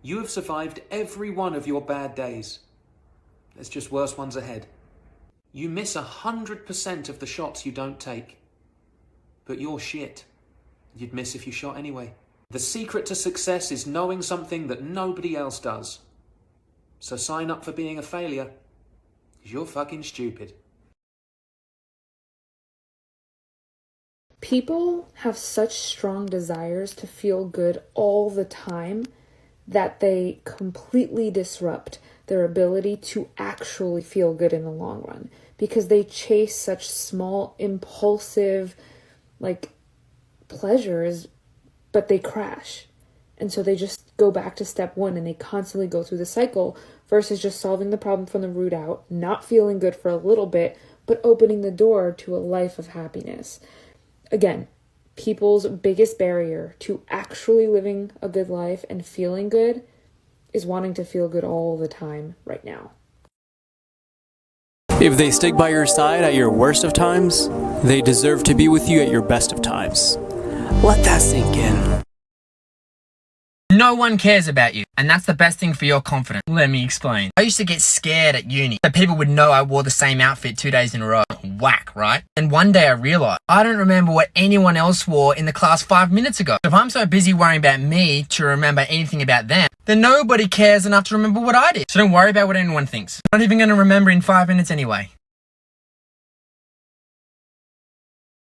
You have survived every one of your bad days. There's just worse ones ahead. You miss 100% of the shots you don't take. But you're shit. You'd miss if you shot anyway. The secret to success is knowing something that nobody else does. So sign up for being a failure, 'cause you're fucking stupid. People have such strong desires to feel good all the time that they completely disrupt their ability to actually feel good in the long run, because they chase such small, impulsive, pleasures, but they crash. And so they just go back to step one and they constantly go through the cycle versus just solving the problem from the root out, not feeling good for a little bit, but opening the door to a life of happiness. Again, people's biggest barrier to actually living a good life and feeling good is wanting to feel good all the time right now. If they stick by your side at your worst of times, they deserve to be with you at your best of times. Let that sink in. No one cares about you, and that's the best thing for your confidence. Let me explain. I used to get scared at uni that people would know I wore the same outfit 2 days in a row. Whack, right? And one day I realized I don't remember what anyone else wore in the class 5 minutes ago. If I'm so busy worrying about me to remember anything about them, then nobody cares enough to remember what I did. So don't worry about what anyone thinks. I'm not even going to remember in 5 minutes anyway.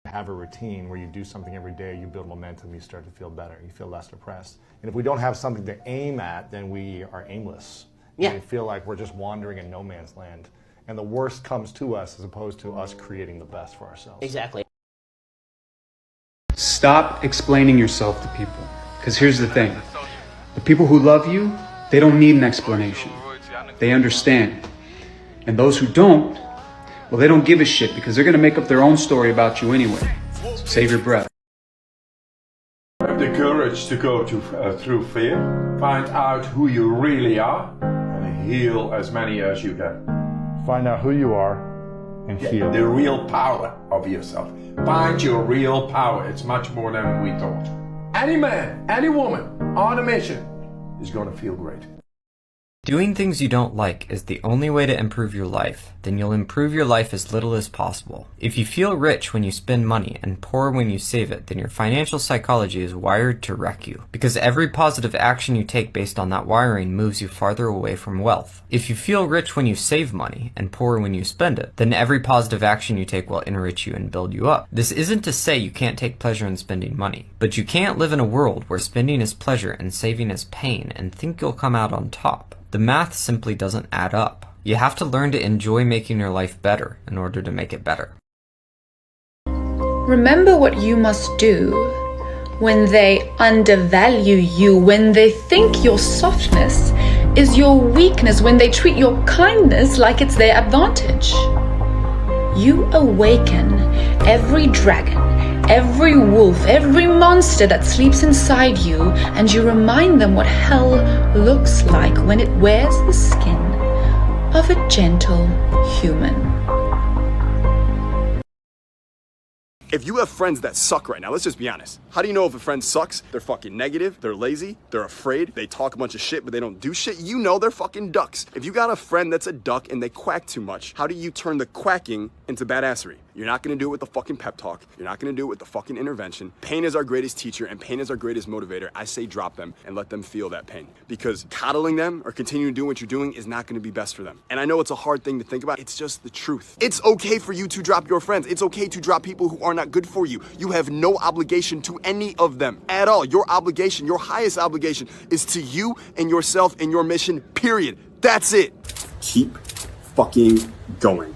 Have a routine where you do something every day, you build momentum, you start to feel better, you feel less depressed. And if we don't have something to aim at, then we are aimless. Yeah. We feel like we're just wandering in no man's land. And the worst comes to us as opposed to us creating the best for ourselves. Exactly. Stop explaining yourself to people. Because here's the thing. The people who love you, they don't need an explanation. They understand. And those who don't, well, they don't give a shit because they're going to make up their own story about you anyway. So save your breath. Have the courage to go through fear. Find out who you really are and heal as many as you can. Find out who you are and heal. The real power of yourself. Find your real power. It's much more than we thought. Any man, any woman on a mission is going to feel great. Doing things you don't like is the only way to improve your life. Then you'll improve your life as little as possible. If you feel rich when you spend money and poor when you save it, then your financial psychology is wired to wreck you. Because every positive action you take based on that wiring moves you farther away from wealth. If you feel rich when you save money and poor when you spend it, then every positive action you take will enrich you and build you up. This isn't to say you can't take pleasure in spending money, but you can't live in a world where spending is pleasure and saving is pain and think you'll come out on top. The math simply doesn't add up. You have to learn to enjoy making your life better in order to make it better. Remember what you must do when they undervalue you, when they think your softness is your weakness, when they treat your kindness like it's their advantage. You awaken every dragon, every wolf, every monster that sleeps inside you, and you remind them what hell looks like when it wears the skin of a gentle human. If you have friends that suck right now, let's just be honest. How do you know if a friend sucks? They're fucking negative, they're lazy, they're afraid, they talk a bunch of shit, but they don't do shit. You know they're fucking ducks. If you got a friend that's a duck and they quack too much, how do you turn the quacking into badassery? You're not gonna do it with the fucking pep talk. You're not gonna do it with the fucking intervention. Pain is our greatest teacher and pain is our greatest motivator. I say drop them and let them feel that pain. Because coddling them or continuing to do what you're doing is not gonna be best for them. And I know it's a hard thing to think about. It's just the truth. It's okay for you to drop your friends. It's okay to drop people who are not good for you. You have no obligation to any of them at all. Your obligation, your highest obligation is to you and yourself and your mission, period. That's it. Keep fucking going.